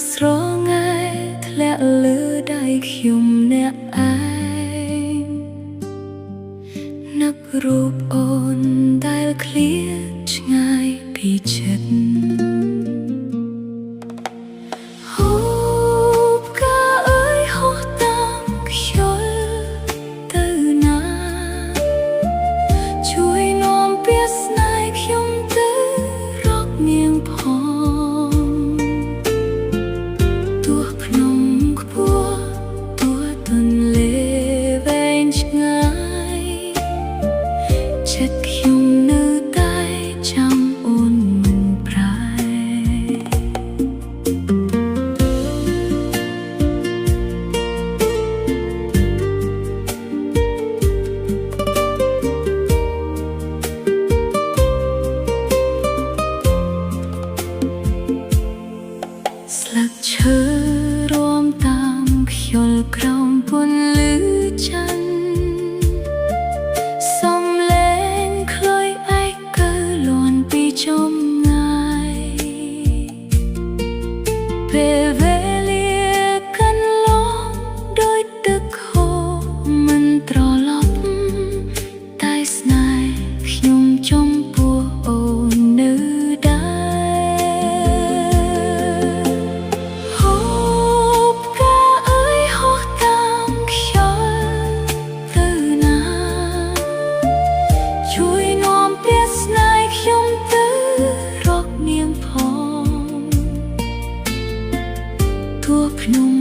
ស្រងាយធ្លាក់លើដៃខ្ញុំអ្នកឯងនឹករូបអូនដែលឃ្លាតឆ្ងាយពីចិត្តហូបកាអើយហោះតាមខ្យល់ទៅណាជួយនាំពាក្យស្នេហ៍ខ្ញុំទៅរកនាងផងទោះភ្នំខ្ពស់ទោះទន្លេវែងឆ្ងាយចិត្តខ្ញុំនៅតែចាំអូនមិនប្រែស្លឹកឈើរំតាមខ្យល់ក្រោមពន្លឺច័ន្ទសំឡេងខ្លុយឯកើលាន់ពីចំងាយពេលវេលាកាន់លងដោយទឹកហូរមិនត្រឡប់តែស្នេហ៍ខ្ញុំចំពោះអូននៅដែរហូបកាអើយហោះតាមខ្យល់ទៅណាជួយនាំពាក្យស្នេហ៍ខ្ញុំទៅរកនាងផងទោះភ្នំ